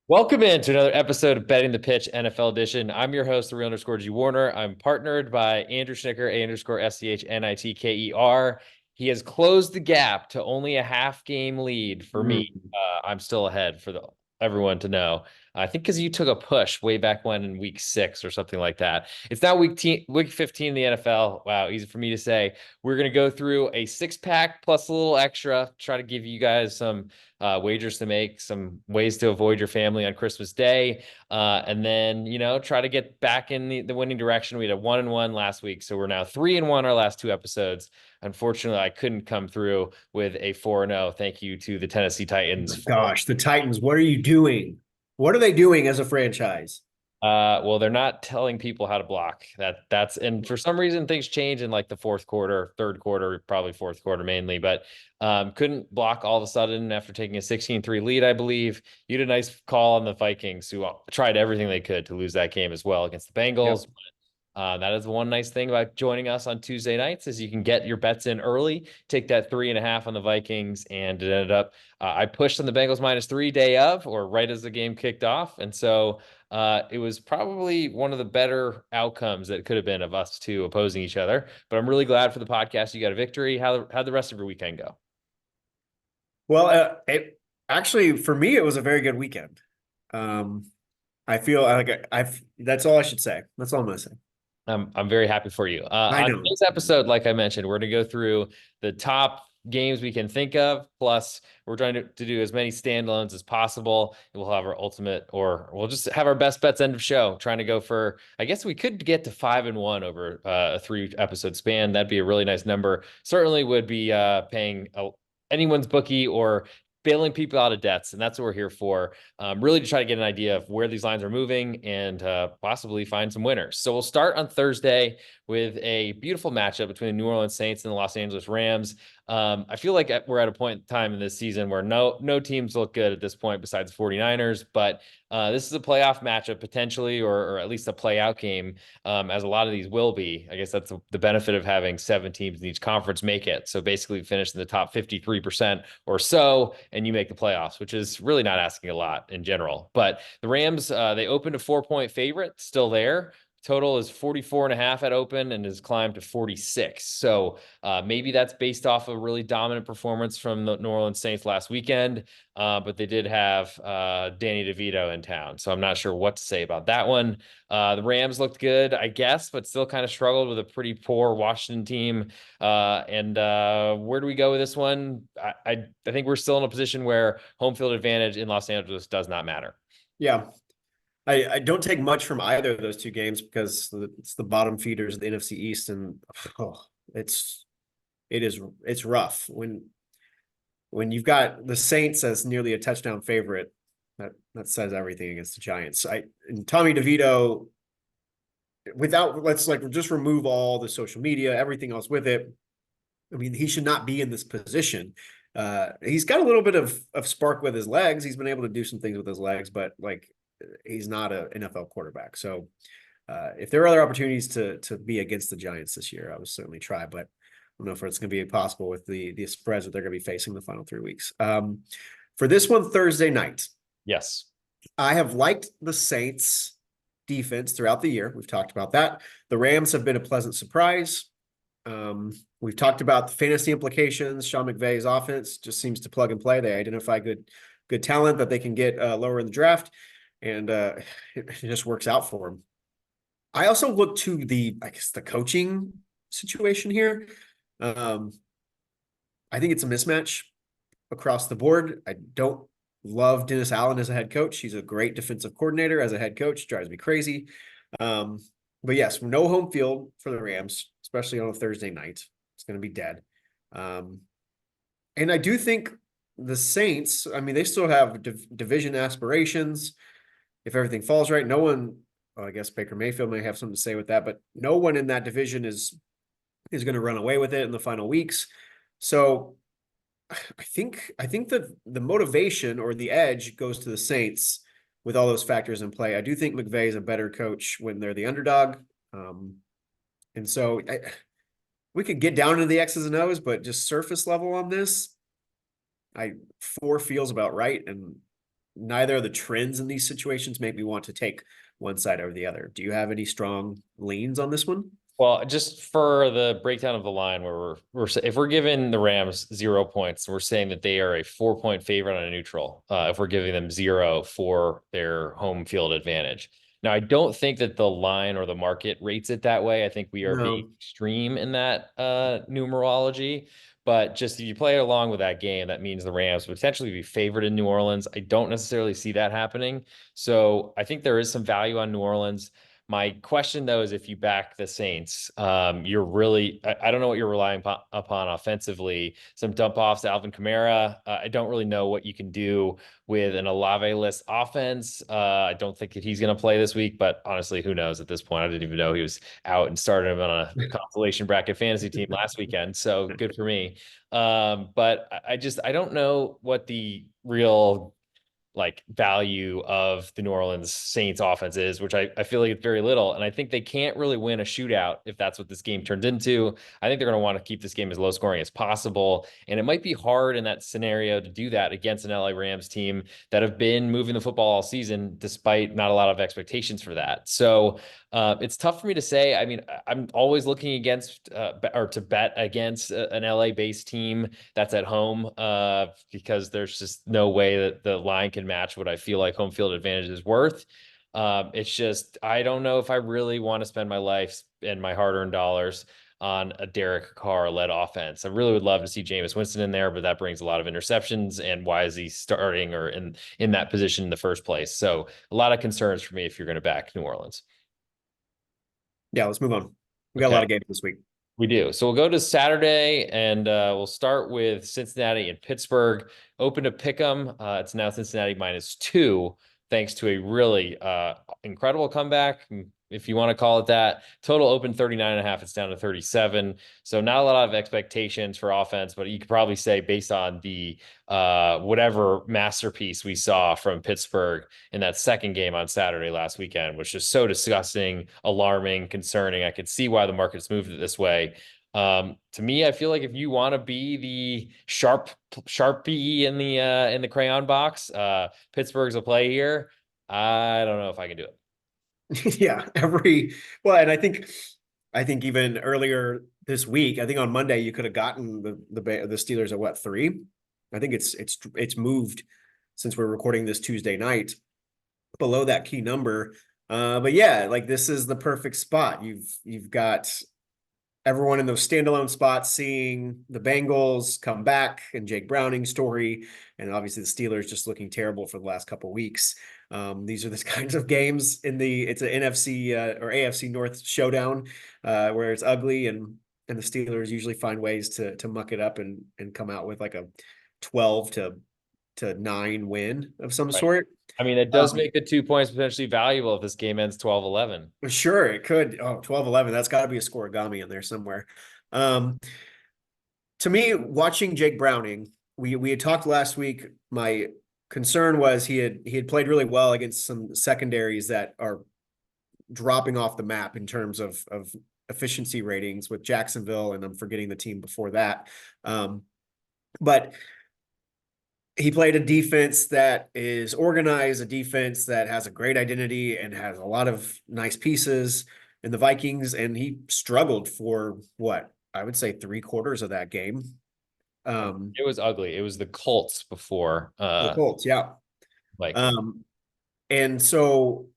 Welcome into another episode of Betting the Pitch NFL Edition. I'm your host, the real underscore G Warner. I'm partnered by Andrew Schnicker, A underscore SCHNITKER. He has closed the gap to only a half game lead for me. I'm still ahead for everyone to know. I think because you took a push way back when in week 6 or something like that. It's now week 15 in the NFL. Wow, easy for me to say. We're going to go through a 6-pack plus a little extra, try to give you guys some wagers to make, some ways to avoid your family on Christmas Day, and then try to get back in the winning direction. We had a 1-1 last week, so we're now 3-1 our last 2 episodes. Unfortunately, I couldn't come through with a 4-0. Thank you to the Tennessee Titans. Gosh, the Titans, what are you doing? What are they doing as a franchise? Well, they're not telling people how to block. And for some reason things change in like the fourth quarter, third quarter, probably fourth quarter mainly, but couldn't block all of a sudden after taking a 16-3 lead, I believe. You did a nice call on the Vikings, who tried everything they could to lose that game as well against the Bengals. Yep. That is one nice thing about joining us on Tuesday nights is you can get your bets in early, take that 3.5 on the Vikings, and it ended up I pushed on the Bengals -3 day of or right as the game kicked off, and so it was probably one of the better outcomes that could have been of us two opposing each other. But I'm really glad for the podcast. You got a victory. How'd the rest of your weekend go? Well, it actually for me it was a very good weekend. Um, I feel like I've that's all I should say. That's all I'm gonna say. I'm very happy for you. I On know. today's episode, like I mentioned, we're going to go through the top games we can think of. Plus, we're trying to do as many standalones as possible. And we'll have our ultimate, or we'll just have our best bets end of show. Trying to go for, I guess we could get to 5-1 over a 3 episode span. That'd be a really nice number. Certainly would be paying anyone's bookie or bailing people out of debts, and that's what we're here for. Really to try to get an idea of where these lines are moving and possibly find some winners. So we'll start on Thursday with a beautiful matchup between the New Orleans Saints and the Los Angeles Rams. I feel like we're at a point in time in this season where no teams look good at this point besides 49ers, but this is a playoff matchup potentially, or at least a play out game, as a lot of these will be. I guess that's the benefit of having 7 teams in each conference make it. So basically finish in the top 53% or so, and you make the playoffs, which is really not asking a lot in general. But the Rams, they opened a 4-point favorite, still there. Total is 44.5 at open and has climbed to 46. So maybe that's based off a really dominant performance from the New Orleans Saints last weekend. But they did have Danny DeVito in town. So I'm not sure what to say about that one. The Rams looked good, I guess, but still kind of struggled with a pretty poor Washington team. And where do we go with this one? I think we're still in a position where home field advantage in Los Angeles does not matter. Yeah. I don't take much from either of those two games because it's the bottom feeders of the NFC East, and oh, it's it's rough when you've got the Saints as nearly a touchdown favorite. That says everything against the Giants. And Tommy DeVito, without let's like just remove all the social media, everything else with it. I mean, he should not be in this position. He's got a little bit of spark with his legs. He's been able to do some things with his legs, but like he's not an NFL quarterback. So if there are other opportunities to be against the Giants this year, I would certainly try. But I don't know if it's going to be possible with the spreads that they're going to be facing the final 3 weeks. For this one, Thursday night, Yes. I have liked the Saints defense throughout the year. We've talked about that. The Rams have been a pleasant surprise. We've talked about the fantasy implications. Sean McVay's offense just seems to plug and play. They identify good talent that they can get lower in the draft, and it just works out for them. I also look to I guess the coaching situation here. Um, I think it's a mismatch across the board. I don't love Dennis Allen as a head coach. He's a great defensive coordinator as a head coach. Drives me crazy. Um, but yes, no home field for the Rams, especially on a Thursday night. It's going to be dead. And I do think the Saints, I mean, they still have division aspirations. If everything falls right, no one, well, I guess Baker Mayfield may have something to say with that, but no one in that division is going to run away with it in the final weeks. So I think that the motivation or the edge goes to the Saints with all those factors in play. I do think McVay is a better coach when they're the underdog. And so we could get down into the X's and O's, but just surface level on this, 4 feels about right. And neither of the trends in these situations make me want to take one side over the other. Do you have any strong leans on this one? Well, just for the breakdown of the line, where if we're giving the Rams 0 points, we're saying that they are a 4 point favorite on a neutral. If we're giving them zero for their home field advantage. Now, I don't think that the line or the market rates it that way. I think we are being No. extreme in that numerology. But just if you play along with that game, that means the Rams potentially be favored in New Orleans. I don't necessarily see that happening. So I think there is some value on New Orleans. My question, though, is if you back the Saints, you're really, I don't know what you're relying upon offensively. Some dump offs to Alvin Kamara. I don't really know what you can do with an Olave-less offense. I don't think that he's going to play this week, but honestly, who knows at this point? I didn't even know he was out and started him on a consolation bracket fantasy team last weekend. So good for me. But I don't know what the real like value of the New Orleans Saints offense is, which I feel like it's very little. And I think they can't really win a shootout if that's what this game turns into. I think they're going to want to keep this game as low scoring as possible. And it might be hard in that scenario to do that against an LA Rams team that have been moving the football all season, despite not a lot of expectations for that. So it's tough for me to say. I mean, I'm always looking against or to bet against an LA based team that's at home because there's just no way that the line can match what I feel like home field advantage is worth. It's just, I don't know if I really want to spend my life and my hard earned dollars on a Derek Carr led offense. I really would love to see Jameis Winston in there, but that brings a lot of interceptions. And why is he starting or in that position in the first place? So a lot of concerns for me if you're going to back New Orleans. Yeah, let's move on. We got a Okay. lot of games this week. We do. So we'll go to Saturday and we'll start with Cincinnati and Pittsburgh. Open to pick 'em. It's now Cincinnati -2, thanks to a really incredible comeback, if you want to call it that. Total open 39.5. It's down to 37. So not a lot of expectations for offense, but you could probably say based on the whatever masterpiece we saw from Pittsburgh in that second game on Saturday last weekend, which is so disgusting, alarming, concerning. I could see why the market's moved it this way. To me, I feel like if you want to be the Sharpie in the crayon box, Pittsburgh's a play here. I don't know if I can do it. Yeah, well, and I think even earlier this week, I think on Monday you could have gotten the Steelers at what, 3? I think it's moved since we're recording this Tuesday night below that key number. But yeah, like this is the perfect spot. You've got everyone in those standalone spots seeing the Bengals come back and Jake Browning's story, and obviously the Steelers just looking terrible for the last couple of weeks. These are the kinds of games it's an NFC or AFC North showdown where it's ugly, and the Steelers usually find ways to muck it up and come out with like a 12-9 win of some Right. sort. I mean, it does make the 2 points potentially valuable if this game ends 12-11. Sure, it could. Oh, 12-11. That's got to be a scoregami in there somewhere. Um, to me, watching Jake Browning, we had talked last week. My concern was he had played really well against some secondaries that are dropping off the map in terms of efficiency ratings with Jacksonville, and I'm forgetting the team before that. But he played a defense that is organized, a defense that has a great identity and has a lot of nice pieces in the Vikings, and he struggled for what I would say 3/4 of that game. It was ugly. It was the Colts before The Colts, yeah. Vikings. And so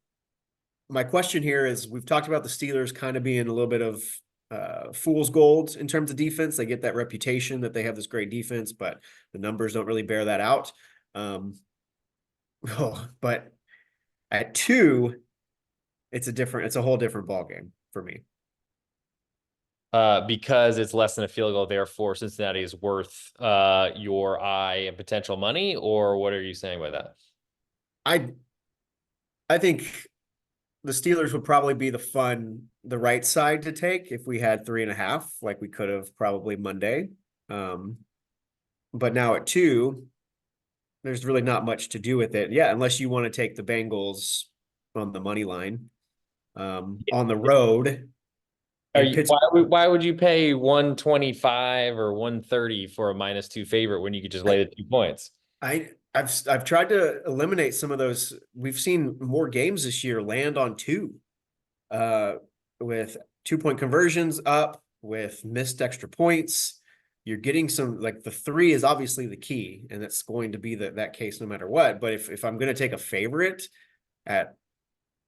my question here is, we've talked about the Steelers kind of being a little bit of fool's gold in terms of defense. They get that reputation that they have this great defense, but the numbers don't really bear that out. But at 2, it's a whole different ball game for me. Because it's less than a field goal, therefore Cincinnati is worth your eye and potential money, or what are you saying by that? I think the Steelers would probably be the right side to take if we had 3.5, like we could have probably Monday. But now at 2, there's really not much to do with it. Yeah, unless you want to take the Bengals on the money line on the road. Why would you pay 125 or 130 for a -2 favorite when you could just lay the 2 points? I I've tried to eliminate some of those. We've seen more games this year land on two, uh, with 2 point conversions up, with missed extra points. You're getting some, like, the three is obviously the key, and it's going to be that case no matter what. But if I'm going to take a favorite at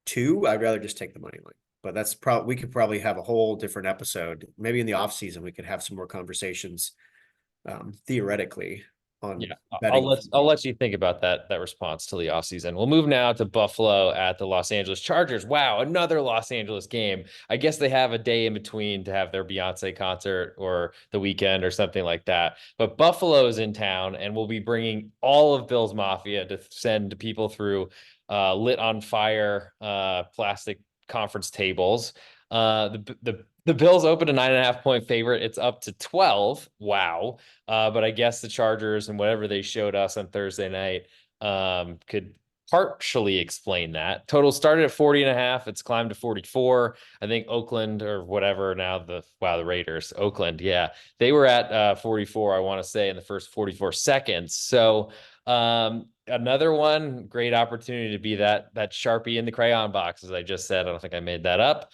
two, I'd rather just take the money line. But that's probably, we could probably have a whole different episode. Maybe in the off season we could have some more conversations, theoretically, on Yeah, betting. I'll let you think about that response till the offseason. We'll move now to Buffalo at the Los Angeles Chargers. Wow, another Los Angeles game. I guess they have a day in between to have their Beyonce concert or the weekend or something like that. But Buffalo is in town, and we'll be bringing all of Bill's Mafia to send people through lit on fire plastic conference tables. The Bills opened a 9.5 point favorite. It's up to 12. Wow. But I guess the Chargers and whatever they showed us on Thursday night could partially explain that. Total started at 40.5. It's climbed to 44. I think Oakland or whatever now the Raiders, Oakland. Yeah. They were at 44, I want to say, in the first 44 seconds. So another one, great opportunity to be that Sharpie in the crayon box, as I just said. I don't think I made that up.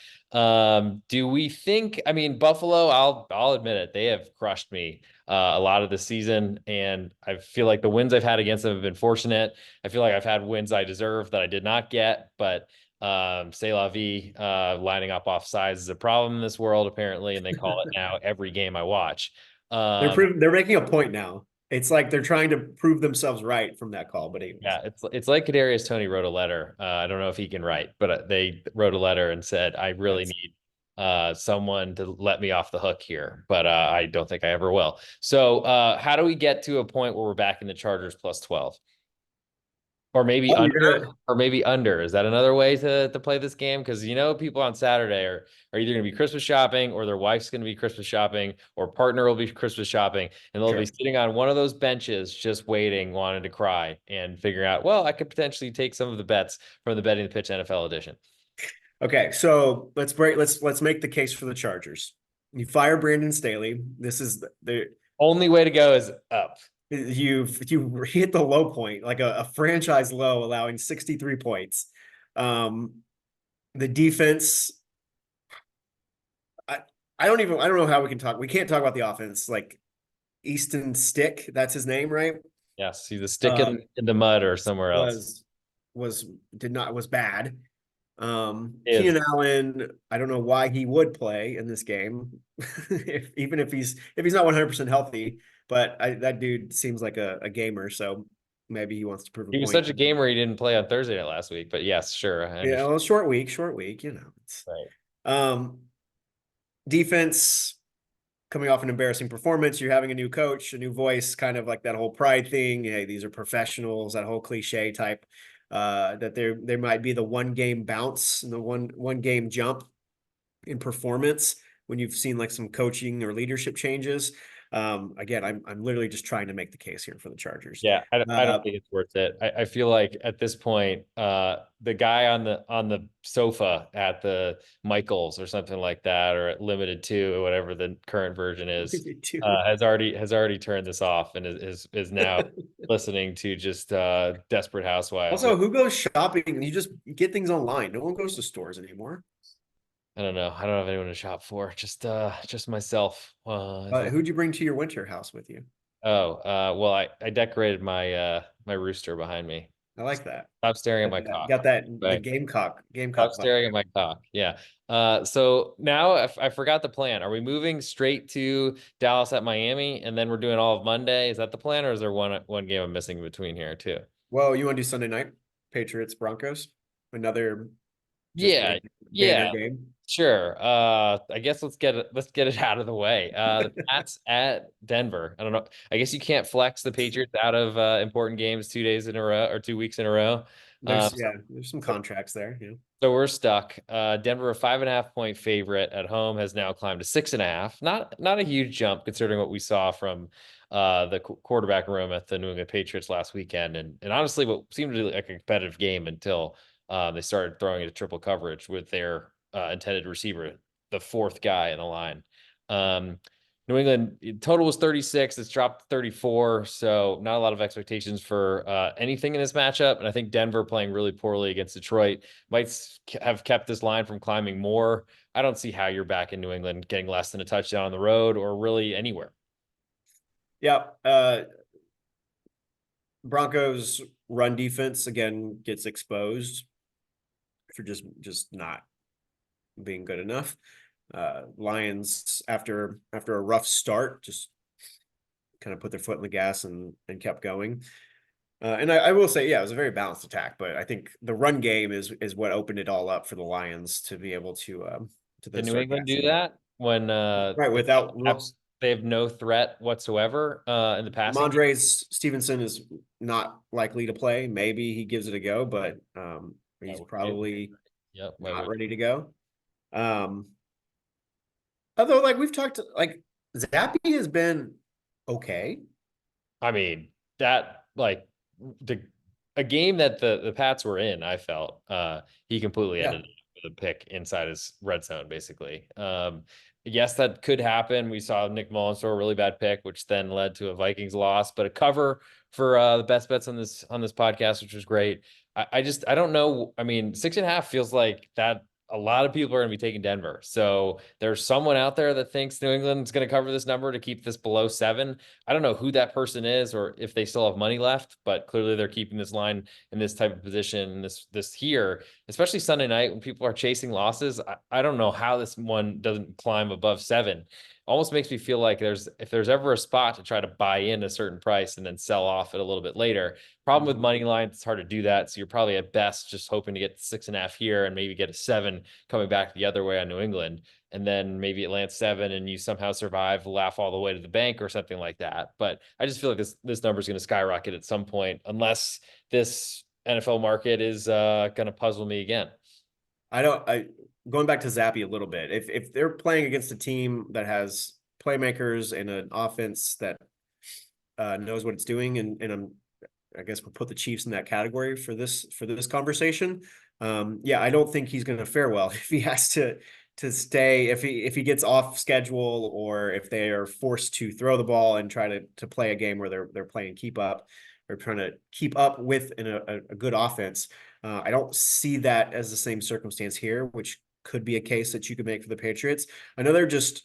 Do we think, I mean, Buffalo, I'll admit it, they have crushed me a lot of the season, and I feel like the wins I've had against them have been fortunate. I feel like I've had wins I deserve that I did not get, but say la vie, lining up off sides is a problem in this world, apparently, and they call it now every game I watch. They're making a point now. It's like they're trying to prove themselves right from that call. But anyways, Yeah, it's like Kadarius Toney wrote a letter. I don't know if he can write, but they wrote a letter and said, "I really that's need someone to let me off the hook here," but I don't think I ever will. So, how do we get to a point where we're back in the Chargers plus 12? Or maybe oh, you're under, gonna or maybe under. Is that another way to play this game? Because people on Saturday are either going to be Christmas shopping, or their wife's going to be Christmas shopping, or partner will be Christmas shopping, and they'll be sure. sitting on one of those benches just waiting, wanting to cry, and figuring out, well, I could potentially take some of the bets from the Betting the Pitch NFL edition. Okay, so let's make the case for the Chargers. You fire Brandon Staley. This is the Only way to go is up. you hit the low point, like a franchise low, allowing 63 points. The defense, I I don't know how we can't talk about the offense. Like, Easton Stick, that's his name, right? Yes, he's a stick Um, in the mud or somewhere else. was was did not was bad. Is Keenan Allen, I don't know why he would play in this game, even if he's not 100% healthy. But that dude seems like a gamer, so maybe he wants to prove a he was point. such a gamer he didn't play on Thursday night last week, but yes, sure, I Yeah, understand. well, short week, Right. Um, defense coming off an embarrassing performance. You're having a new coach, a new voice, kind of like that whole pride thing. Hey, these are professionals, that whole cliche type. That there might be the one game bounce and the one game jump in performance when you've seen like some coaching or leadership changes. Again, I'm literally just trying to make the case here for the Chargers. Yeah, I don't Uh, think it's worth it. I feel like at this point, the guy on the sofa at the Michaels or something like that, or at Limited Two, or whatever the current version is, has already turned this off and is now listening to just Desperate Housewives. Also, who goes shopping? You just get things online. No one goes to stores anymore. I don't know. I don't have anyone to shop for. Just myself. I think. Who'd you bring to your winter house with you? Oh, well, I decorated my rooster behind me. I like that. Stop staring at my cock. Got that the Right. Stop Gamecock vibe. staring at my cock. Yeah. So now I forgot the plan. Are we moving straight to Dallas at Miami, and then we're doing all of Monday? Is that the plan, or is there one game I'm missing in between here too? Well, you want to do Sunday night? Patriots Broncos. Another just Yeah, banner yeah, game. sure. I guess let's get it out of the way. The Pats at Denver. I don't know. I guess you can't flex the Patriots out of important games 2 days in a row or 2 weeks in a row. There's So there's some contracts there. Yeah. So we're stuck. Denver, a 5.5 point favorite at home, has now climbed to 6.5. Not a huge jump considering what we saw from the quarterback room at the New England Patriots last weekend, and honestly, what seemed to be like a competitive game until they started throwing into triple coverage with their intended receiver, the fourth guy in the line. Um, New England total was 36. It's dropped to 34. So not a lot of expectations for anything in this matchup. And I think Denver playing really poorly against Detroit might have kept this line from climbing more. I don't see how you're back in New England getting less than a touchdown on the road or really anywhere. Yeah. Broncos run defense again gets exposed for just not being good enough. Lions after a rough start just kind of put their foot in the gas and kept going. And I will say, yeah, it was a very balanced attack, but I think the run game is what opened it all up for the Lions to be able to then Can New start England do gassing up. that when Right, without they have no threat whatsoever in the passing game? Mondres Stevenson is not likely to play. Maybe he gives it a go, but he's probably Yep. not ready to go. Um, although, like we've talked, like Zappy has been okay. I mean, that like the a game that the Pats were in, I felt he completely Yeah, ended up with a pick inside his red zone, basically. Yes, that could happen. We saw Nick Mullins throw a really bad pick, which then led to a Vikings loss, but a cover for the best bets on this podcast, which was great. I don't know. I mean, 6.5 feels like that a lot of people are going to be taking Denver. So there's someone out there that thinks New England's going to cover this number to keep this below 7. I don't know who that person is or if they still have money left, but clearly they're keeping this line in this type of position, this here, especially Sunday night when people are chasing losses. I don't know how this one doesn't climb above 7. Almost makes me feel like if there's ever a spot to try to buy in a certain price and then sell off it a little bit later. Problem with money line, it's hard to do that. So you're probably at best just hoping to get 6.5 here and maybe get a 7 coming back the other way on New England. And then maybe it lands 7 and you somehow survive, laugh all the way to the bank or something like that. But I just feel like this number is going to skyrocket at some point unless this NFL market is going to puzzle me again. I going back to Zappy a little bit. If they're playing against a team that has playmakers and an offense that knows what it's doing, and I guess we'll put the Chiefs in that category for this conversation. Yeah, I don't think he's going to fare well if he has to stay if he gets off schedule or if they are forced to throw the ball and try to play a game where they're playing keep up or trying to keep up with a good offense. I don't see that as the same circumstance here, which could be a case that you could make for the Patriots. Another just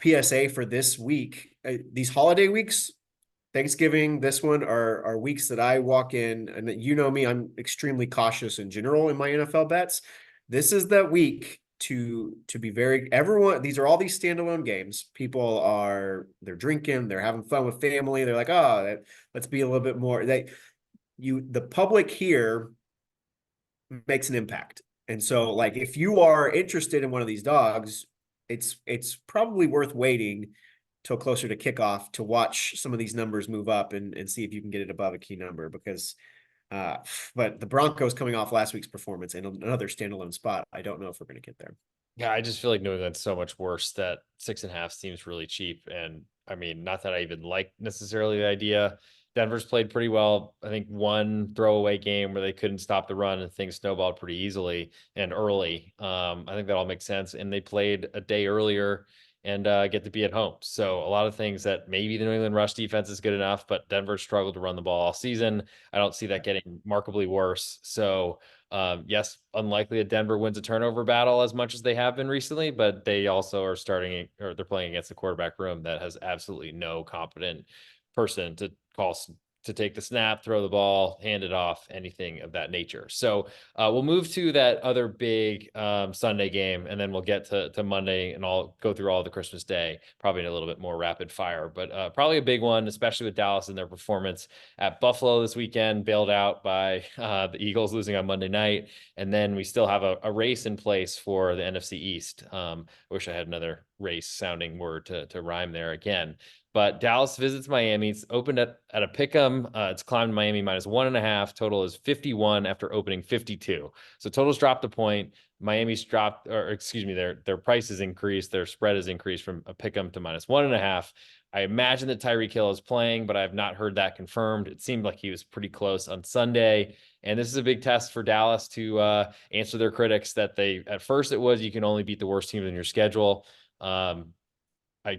PSA for this week. These holiday weeks, Thanksgiving, this one are weeks that I walk in, and you know me, I'm extremely cautious in general in my NFL bets. This is that week to be very everyone. These are all these standalone games. People they're drinking, they're having fun with family. They're like, oh, let's be a little bit more. The public here makes an impact. And so, like, if you are interested in one of these dogs, it's probably worth waiting till closer to kickoff to watch some of these numbers move up and see if you can get it above a key number because but the Broncos coming off last week's performance in another standalone spot, I don't know if we're going to get there. Yeah, I just feel like New England's so much worse that 6.5 seems really cheap. And I mean, not that I even like necessarily the idea. Denver's played pretty well. I think one throwaway game where they couldn't stop the run and things snowballed pretty easily and early. I think that all makes sense. And they played a day earlier and get to be at home. So a lot of things that maybe the New England rush defense is good enough, but Denver struggled to run the ball all season. I don't see that getting markedly worse. So yes, unlikely that Denver wins a turnover battle as much as they have been recently, but they also are starting or they're playing against the quarterback room that has absolutely no competent person to call to take the snap, throw the ball, hand it off, anything of that nature. So we'll move to that other big Sunday game, and then we'll get to Monday, and I'll go through all the Christmas Day, probably in a little bit more rapid fire, but probably a big one, especially with Dallas and their performance at Buffalo this weekend, bailed out by the Eagles losing on Monday night. And then we still have a race in place for the NFC East. I wish I had another race sounding word to rhyme there again. But Dallas visits Miami. It's opened at a pick 'em. It's climbed Miami -1.5. Total is 51 after opening 52. So totals dropped a point. Miami's dropped, or excuse me, their price has increased. Their spread has increased from a pick 'em to -1.5. I imagine that Tyreek Hill is playing, but I have not heard that confirmed. It seemed like he was pretty close on Sunday. And this is a big test for Dallas to answer their critics that at first it was you can only beat the worst teams in your schedule.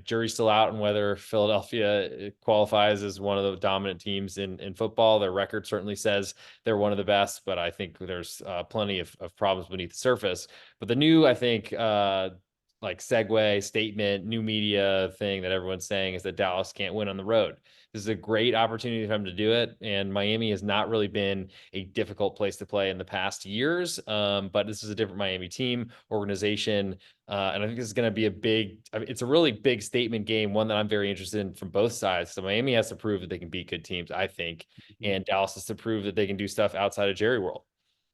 jury's still out on whether Philadelphia qualifies as one of the dominant teams in football. Their record certainly says they're one of the best, but I think there's plenty of problems beneath the surface. But the new, I think, like segue statement, new media thing that everyone's saying is that Dallas can't win on the road. This is a great opportunity for them to do it. And Miami has not really been a difficult place to play in the past years. But this is a different Miami team, organization. And I think this is going to be it's a really big statement game, one that I'm very interested in from both sides. So Miami has to prove that they can beat good teams, I think. And Dallas has to prove that they can do stuff outside of Jerry World.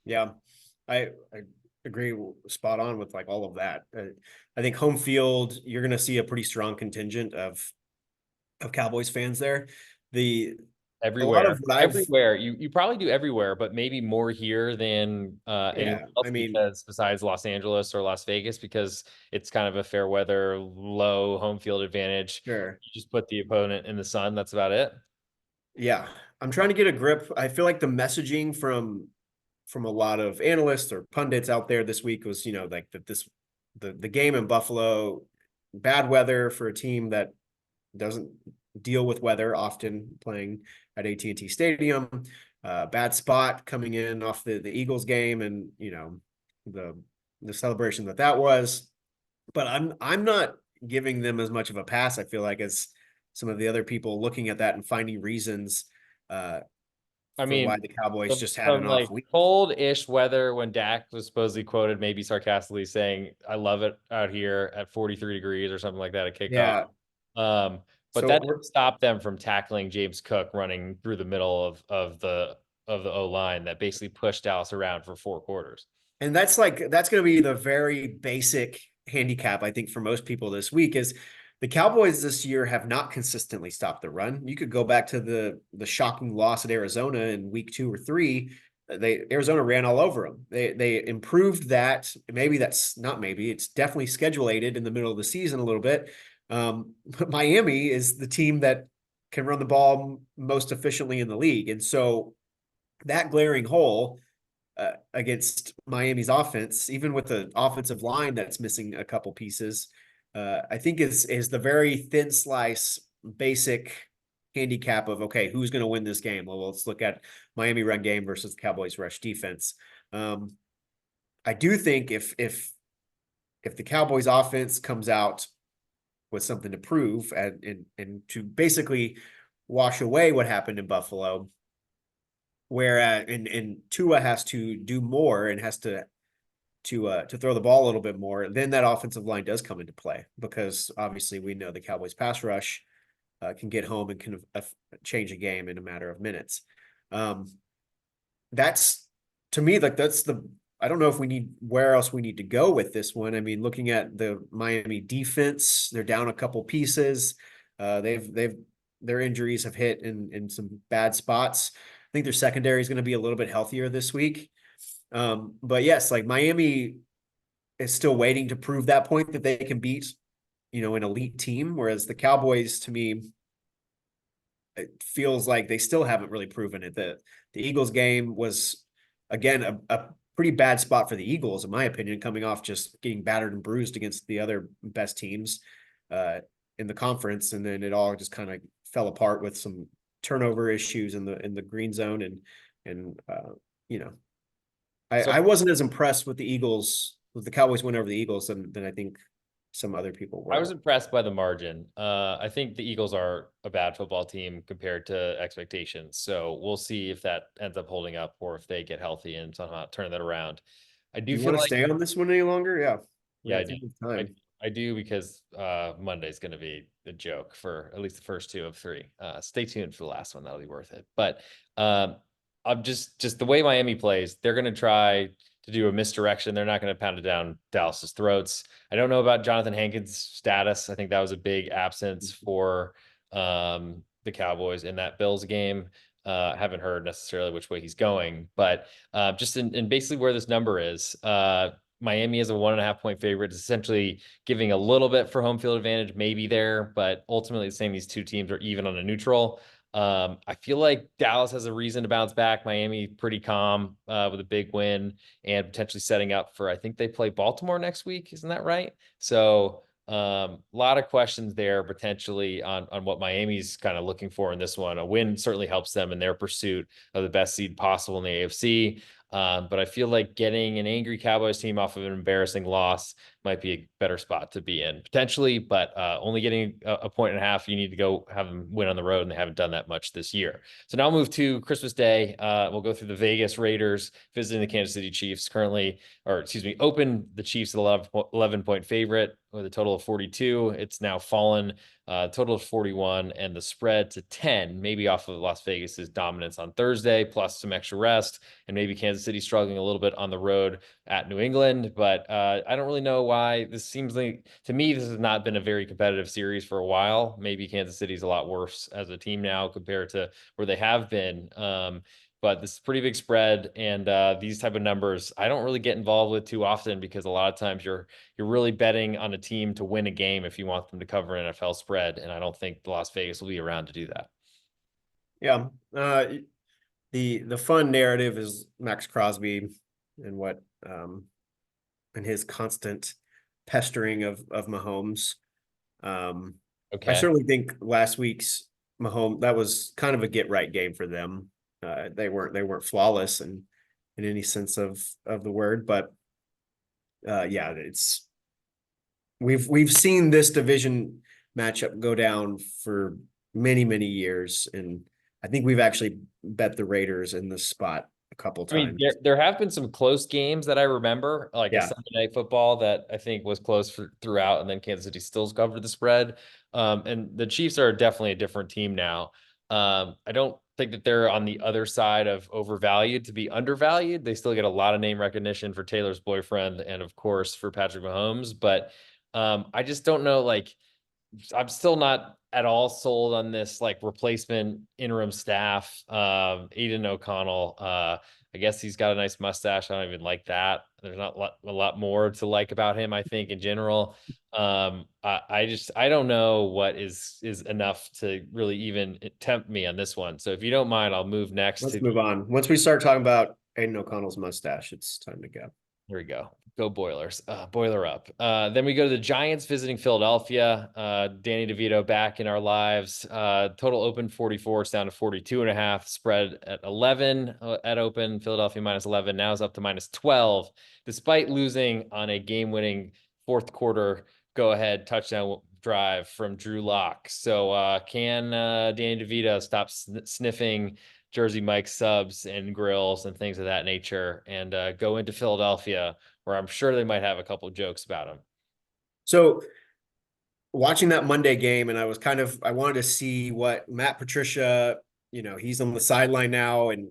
Yeah, I agree spot on with like all of that. I think home field, you're going to see a pretty strong contingent of Cowboys fans there. A lot of Everywhere, what I've everywhere. You probably do everywhere, but maybe more here than anywhere yeah, else I mean, because besides Los Angeles or Las Vegas, because it's kind of a fair weather, low home field advantage. sure. You just put the opponent in the sun. That's about it. Yeah, I'm trying to get a grip. I feel like the messaging from a lot of analysts or pundits out there this week was, like that the game in Buffalo, bad weather for a team that doesn't deal with weather often, playing at AT&T Stadium, bad spot coming in off the Eagles game, and the the celebration that was. But I'm not giving them as much of a pass, I feel like, as some of the other people looking at that and finding reasons uh, I for why mean, the Cowboys just had some an off like week. cold-ish weather when Dak was supposedly quoted, maybe sarcastically saying, "I love it out here at 43 degrees" or something like that at kickoff. Yeah. Um, but So that we're didn't stop them from tackling James Cook running through the middle of the O line that basically pushed Dallas around for 4 quarters. And that's going to be the very basic handicap, I think, for most people this week is the Cowboys this year have not consistently stopped the run. You could go back to the shocking loss at Arizona in week 2 or 3. Arizona ran all over them. They improved that. Maybe that's not maybe it's definitely schedulated in the middle of the season a little bit. But Miami is the team that can run the ball most efficiently in the league, and so that glaring hole against Miami's offense, even with the offensive line that's missing a couple pieces, I think is the very thin slice basic handicap of okay, who's going to win this game? Well, let's look at Miami run game versus the Cowboys rush defense. I do think if the Cowboys offense comes out with something to prove and to basically wash away what happened in Buffalo, where and Tua has to do more and has to throw the ball a little bit more, then that offensive line does come into play because obviously we know the Cowboys pass rush can get home and can change a game in a matter of minutes. That's to me like that's the I don't know if we need where else we need to go with this one. I mean, looking at the Miami defense, they're down a couple pieces. They've their injuries have hit in some bad spots. I think their secondary is going to be a little bit healthier this week. But yes, like Miami is still waiting to prove that point that they can beat, an elite team. Whereas the Cowboys, to me, it feels like they still haven't really proven it. The Eagles game was again a pretty bad spot for the Eagles, in my opinion, coming off just getting battered and bruised against the other best teams in the conference, and then it all just kind of fell apart with some turnover issues in the green zone and you know So I wasn't as impressed with the Eagles, with the Cowboys win over the Eagles than I think some other people I was were. impressed by the margin. I think the Eagles are a bad football team compared to expectations. So we'll see if that ends up holding up or if they get healthy and somehow turn that around. I Do do you feel want to like, stay on this one any longer? Yeah. yeah, I think it's I, time. I do because Monday's going to be a joke for at least the first 2 of 3. Stay tuned for the last one; that'll be worth it. But I'm just the way Miami plays, they're going to try to do a misdirection. They're not going to pound it down Dallas's throats. I don't know about Jonathan Hankins' status. I think that was a big absence for the Cowboys in that Bills game. Haven't heard necessarily which way he's going, but just in basically where this number is, Miami is a 1.5 point favorite. It's essentially giving a little bit for home field advantage, maybe there, but ultimately saying these two teams are even on a neutral. I feel like Dallas has a reason to bounce back. Miami pretty calm with a big win and potentially setting up for, I think they play Baltimore next week. Isn't that right? So A lot of questions there potentially on what Miami's kind of looking for in this one. A win certainly helps them in their pursuit of the best seed possible in the AFC. But I feel like getting an angry Cowboys team off of an embarrassing loss might be a better spot to be in potentially, but only getting a point and a half, you need to go have them win on the road, and they haven't done that much this year. So now I'll move to Christmas Day. We'll go through the Vegas Raiders visiting the Kansas City Chiefs currently, or excuse me, open the Chiefs at 11-point favorite with a total of 42. It's now fallen total of 41 and the spread to 10, maybe off of Las Vegas's dominance on Thursday, plus some extra rest, and maybe Kansas City struggling a little bit on the road at New England. But I don't really know why. This seems like, to me, this has not been a very competitive series for a while. Maybe Kansas City's a lot worse as a team now compared to where they have been. But this is a pretty big spread, and these type of numbers I don't really get involved with too often, because a lot of times you're really betting on a team to win a game if you want them to cover an NFL spread, and I don't think Las Vegas will be around to do that. Yeah. The fun narrative is Max Crosby and what and his constant pestering of Mahomes. I Okay. certainly think last week's Mahomes, that was kind of a get right game for them. They weren't flawless in any sense of the word, but yeah, it's we've seen this division matchup go down for many years, and I think we've actually bet the Raiders in this spot a couple I mean, times. there have been some close games that I remember, like a Yeah, Sunday Night Football that I think was close throughout, and then Kansas City still covered the spread. And the Chiefs are definitely a different team now. I don't think that they're on the other side of overvalued to be undervalued. They still get a lot of name recognition for Taylor's boyfriend, and of course for Patrick Mahomes. But I just don't know, like, I'm still not at all sold on this like replacement interim staff. Aiden O'Connell, I guess he's got a nice mustache. I don't even like that. There's not a lot more to like about him, I think, in general. I don't know what is enough to really even tempt me on this one. So if you don't mind, I'll move next let's to move on. Once we start talking about Aiden O'Connell's mustache, it's time to go. Here we go. Go Boilers. Boiler up. Then we go to the Giants visiting Philadelphia. Danny DeVito back in our lives. Total open 44. It's down to 42.5. Spread at 11 at open. Philadelphia minus 11. Now is up to minus 12, despite losing on a game-winning fourth quarter go-ahead touchdown drive from Drew Lock. So can Danny DeVito stop sniffing Jersey Mike subs and grills and things of that nature, and go into Philadelphia, where I'm sure they might have a couple of jokes about him? So watching that Monday game, and I wanted to see what Matt Patricia, he's on the sideline now and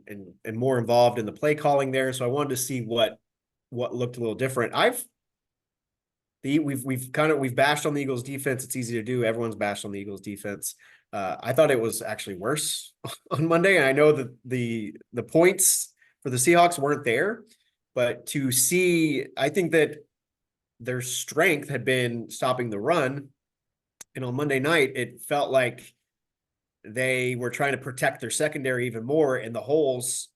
more involved in the play calling there. So I wanted to see what looked a little different. We've bashed on the Eagles defense. It's easy to do. Everyone's bashed on the Eagles defense. I thought it was actually worse on Monday, and I know that the points for the Seahawks weren't there, but to see, I think that their strength had been stopping the run, and on Monday night it felt like they were trying to protect their secondary even more, and the holes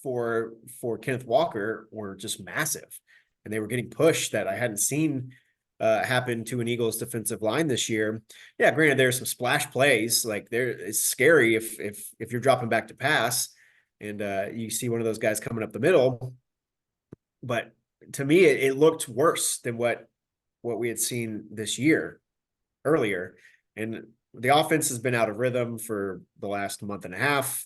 for Kenneth Walker were just massive, and they were getting pushed that I hadn't seen happen to an Eagles defensive line this year. Yeah, granted, there's some splash plays. Like it's scary if you're dropping back to pass and you see one of those guys coming up the middle. But to me, it looked worse than what we had seen this year earlier. And the offense has been out of rhythm for the last month and a half.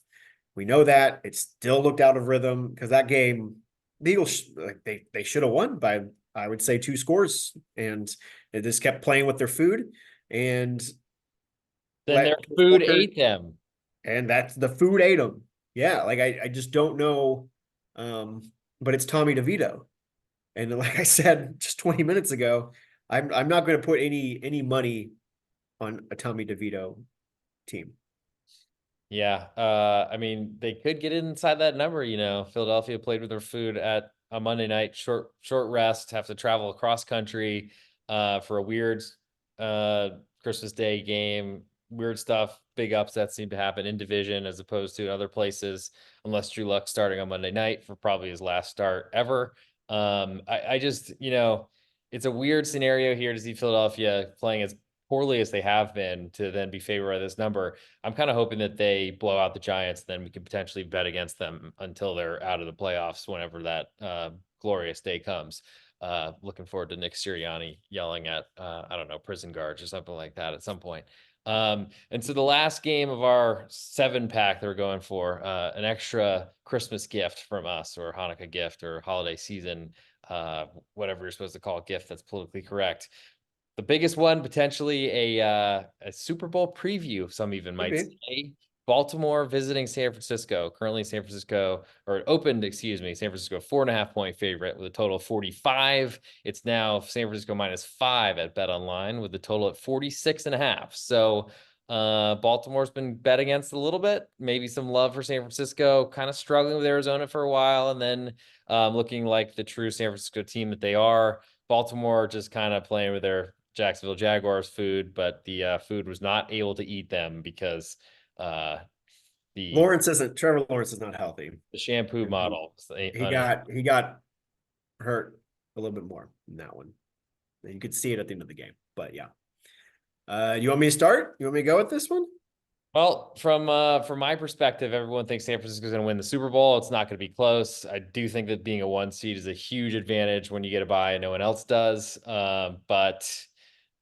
We know that. It still looked out of rhythm because that game, the Eagles, they should have won by, I would say, 2 scores, and they just kept playing with their food and Then their let food Walker, ate them. and that's the food ate them. Yeah, like I just don't know, but it's Tommy DeVito, and like I said just 20 minutes ago, I'm not going to put any money on a Tommy DeVito team. Yeah. I mean, they could get inside that number. Philadelphia played with their food at a Monday night, short rest, have to travel across country for a weird Christmas Day game. Weird stuff. Big upsets seem to happen in division as opposed to other places, unless Drew Luck starting on Monday night for probably his last start ever. I just, it's a weird scenario here to see Philadelphia playing as poorly as they have been to then be favored by this number. I'm kind of hoping that they blow out the Giants, then we can potentially bet against them until they're out of the playoffs, whenever that glorious day comes. Looking forward to Nick Sirianni yelling at I don't know, prison guards or something like that at some point. And so the last game of our 7-pack that we're going for, an extra Christmas gift from us, or Hanukkah gift, or holiday season, whatever you're supposed to call a gift that's politically correct. The biggest one, potentially a Super Bowl preview, some even Could might be. say. Baltimore visiting San Francisco. Currently San Francisco, or it opened, excuse me, San Francisco 4.5-point favorite with a total of 45. It's now San Francisco -5 at Bet Online with a total at 46.5. So Baltimore's been bet against a little bit. Maybe some love for San Francisco, kind of struggling with Arizona for a while, and then looking like the true San Francisco team that they are. Baltimore just kind of playing with their Jacksonville Jaguars food, but the food was not able to eat them because uh, the Trevor Lawrence is not healthy. shampoo And model was he got hurt a little bit more in that one. You could see it at the end of the game, but yeah. You want me to start? You want me to go with this one? Well, from my perspective, everyone thinks San Francisco is going to win the Super Bowl. It's not going to be close. I do think that being a 1 seed is a huge advantage when you get a bye and no one else does. But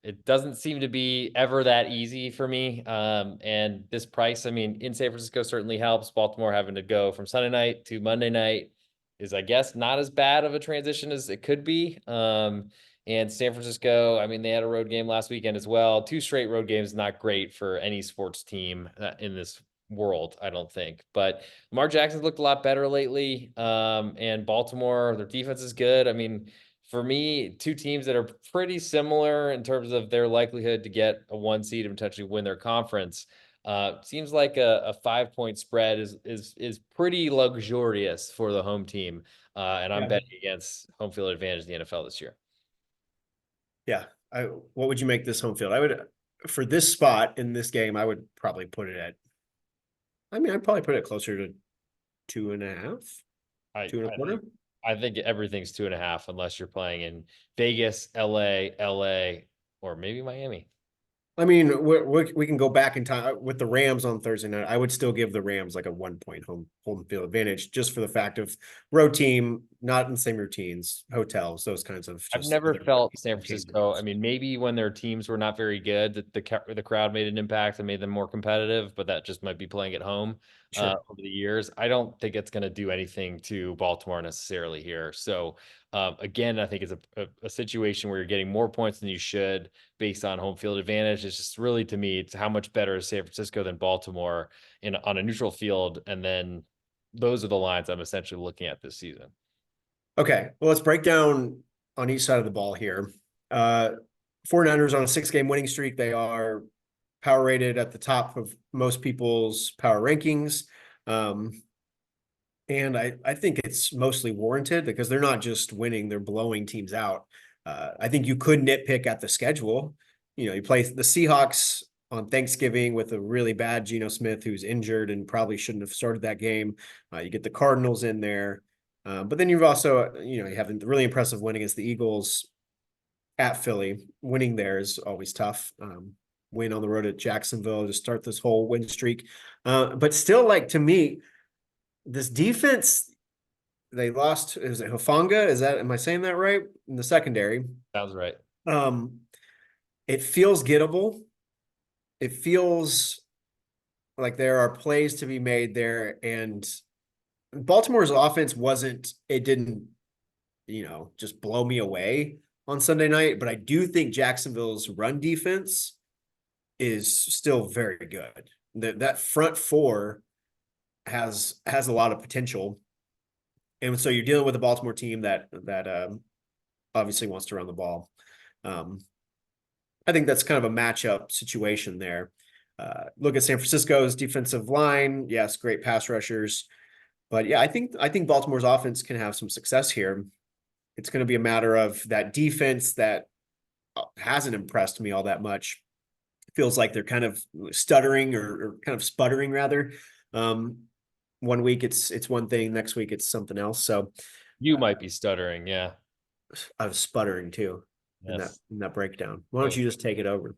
it doesn't seem to be ever that easy for me. And this price, I mean, in San Francisco certainly helps. Baltimore having to go from Sunday night to Monday night is, I guess, not as bad of a transition as it could be. And San Francisco, I mean, they had a road game last weekend as well. 2 straight road games, not great for any sports team in this world, I don't think. But Lamar Jackson's looked a lot better lately. And Baltimore, their defense is good. I mean, for me, 2 teams that are pretty similar in terms of their likelihood to get a 1 seed and potentially win their conference. Seems like a 5-point spread is pretty luxurious for the home team. And I'm Yeah. betting against home field advantage in the NFL this year. Yeah. What would you make this home field? I would, for this spot in this game, I would probably put it at, I'd probably put it closer to 2.5, I, two and a I quarter. think I think everything's 2.5 unless you're playing in Vegas, LA, or maybe Miami. I mean, we can go back in time with the Rams on Thursday night. I would still give the Rams like a 1-point home field advantage just for the fact of road team, not in the same routines, hotels, those kinds of I've just never other felt San game Francisco. I zones. mean, maybe when their teams were not very good, that the crowd made an impact and made them more competitive, but that just might be playing at home Sure. over the years. I don't think it's going to do anything to Baltimore necessarily here. So again, I think it's a situation where you're getting more points than you should based on home field advantage. It's just really, to me, it's how much better is San Francisco than Baltimore on a neutral field, and then those are the lines I'm essentially looking at this season. Okay. Well, let's break down on each side of the ball here. 49ers on a 6-game winning streak. They are power rated at the top of most people's power rankings. And I think it's mostly warranted because they're not just winning, they're blowing teams out. I think you could nitpick at the schedule. You play the Seahawks on Thanksgiving with a really bad Geno Smith who's injured and probably shouldn't have started that game. You get the Cardinals in there. But then you've also, you have a really impressive win against the Eagles at Philly. Winning there is always tough. Win on the road at Jacksonville to start this whole win streak. But still, like, to me, this defense, they lost. Is it Hufanga? Am I saying that right? In the secondary. Sounds right. Um, it feels gettable. It feels like there are plays to be made there. And Baltimore's offense didn't, just blow me away on Sunday night. But I do think Jacksonville's run defense is still very good. That front four has a lot of potential. And so you're dealing with a Baltimore team that obviously wants to run the ball. I think that's kind of a matchup situation there. Look at San Francisco's defensive line. Yes, great pass rushers. But yeah, I think Baltimore's offense can have some success here. It's going to be a matter of that defense that hasn't impressed me all that much. It feels like they're kind of stuttering or kind of sputtering rather. 1 week it's one thing, next week it's something else. So You might be stuttering, yeah. I was sputtering too. Yes. in that breakdown. Why don't Oh, you just take it over?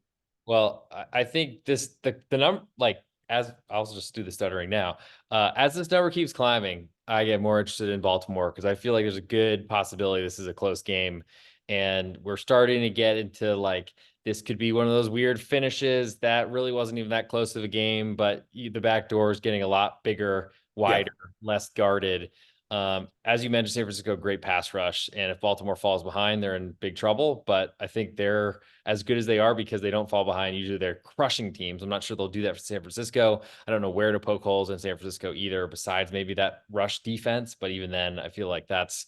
well, I think the number, like, as I'll just do the stuttering now. As this number keeps climbing, I get more interested in Baltimore because I feel like there's a good possibility this is a close game, and we're starting to get into like this could be one of those weird finishes that really wasn't even that close of a game, but the back door is getting a lot bigger, Yeah, wider, less guarded. As you mentioned, San Francisco, great pass rush, and if Baltimore falls behind, they're in big trouble. But I think they're as good as they are because they don't fall behind. Usually they're crushing teams. I'm not sure they'll do that for San Francisco. I don't know where to poke holes in San Francisco either, besides maybe that rush defense. But even then, I feel like that's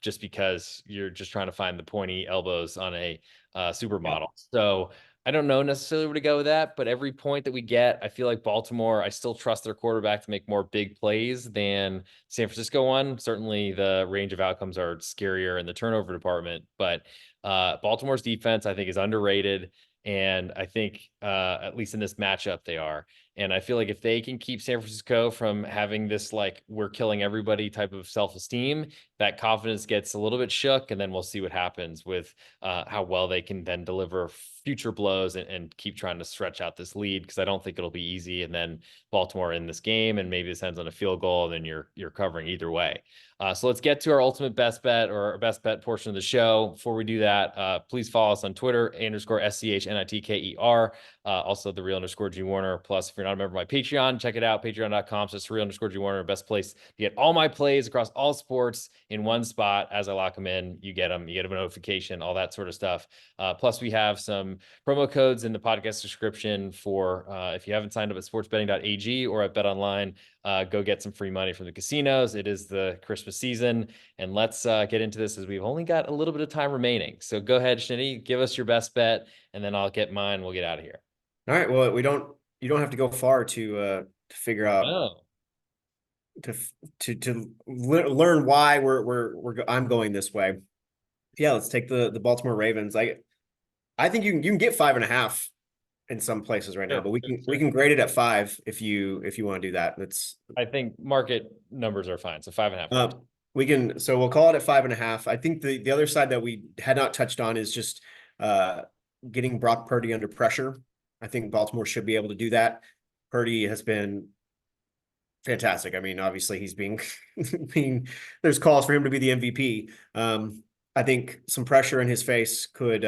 just because you're just trying to find the pointy elbows on a yeah. supermodel. So I don't know necessarily where to go with that, but every point that we get, I feel like Baltimore, I still trust their quarterback to make more big plays than San Francisco one. Certainly the range of outcomes are scarier in the turnover department, but Baltimore's defense, I think, is underrated. And I think, at least in this matchup, they are. And I feel like if they can keep San Francisco from having this, like, we're killing everybody type of self esteem, that confidence gets a little bit shook. And then we'll see what happens with how well they can then deliver future blows and keep trying to stretch out this lead because I don't think it'll be easy. And then Baltimore in this game, and maybe this ends on a field goal, and then you're covering either way. So let's get to our ultimate best bet or our best bet portion of the show. Before we do that, please follow us on Twitter, _SCHNITKER. Also the real _G Warner. Plus, if you're not a member of my Patreon, check it out. Patreon.com/real_G Warner. Best place to get all my plays across all sports in one spot. As I lock them in, you get them. You get a notification, all that sort of stuff. Plus, we have some promo codes in the podcast description for if you haven't signed up at SportsBetting.ag or at BetOnline. Go get some free money from the casinos. It is the Christmas season, and let's get into this as we've only got a little bit of time remaining. So go ahead, Shinny, give us your best bet, and then I'll get mine. We'll get out of here. All right. Well, you don't have to go far to figure out Oh, to learn why I'm going this way. Yeah, let's take the Baltimore Ravens. I think you can get 5.5 in some places right now, sure, but we sure. can grade it at 5 if you want to do that. That's I think market numbers are fine. So 5.5 uh, works. we can so we'll call it at 5.5. I think the other side that we had not touched on is just uh getting Brock Purdy under pressure. I think Baltimore should be able to do that. Purdy has been fantastic. I mean, obviously he's being being there's calls for him to be the MVP. I think some pressure in his face could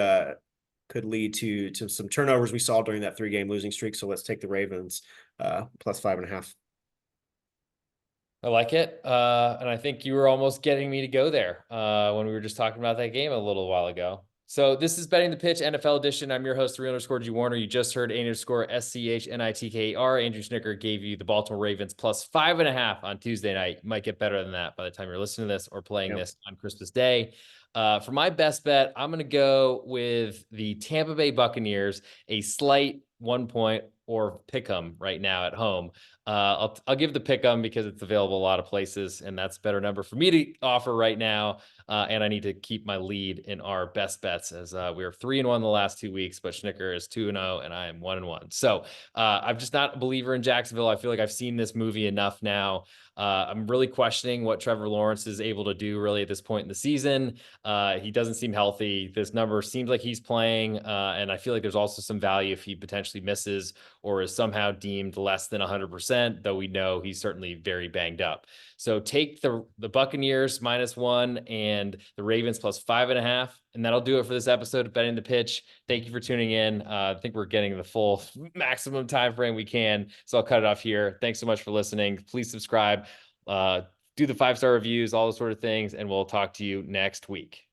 lead to some turnovers we saw during that 3-game losing streak. So let's take the Ravens plus 5.5. I like it. And I think you were almost getting me to go there when we were just talking about that game a little while ago. So this is Betting the Pitch NFL edition. I'm your host, real _G Warner. You just heard _SCHNITKER. Andrew Snicker gave you the Baltimore Ravens plus 5.5 on Tuesday night. You might get better than that by the time you're listening to this or playing Yep. this on Christmas Day. For my best bet, I'm going to go with the Tampa Bay Buccaneers, a slight 1 point or pick 'em right now at home. I'll give the pick 'em because it's available a lot of places, and that's a better number for me to offer right now. And I need to keep my lead in our best bets as we are 3-1 the last 2 weeks, but Schnicker is 2-0 and I am 1-1. So I'm just not a believer in Jacksonville. I feel like I've seen this movie enough now. I'm really questioning what Trevor Lawrence is able to do really at this point in the season. He doesn't seem healthy. This number seems like he's playing, and I feel like there's also some value if he potentially misses or is somehow deemed less than 100%, though we know he's certainly very banged up. So take the Buccaneers -1 and the Ravens plus 5.5, and that'll do it for this episode of Betting the Pitch. Thank you for tuning in. I think we're getting the full maximum time frame we can, so I'll cut it off here. Thanks so much for listening. Please subscribe, do the 5-star reviews, all those sort of things, and we'll talk to you next week.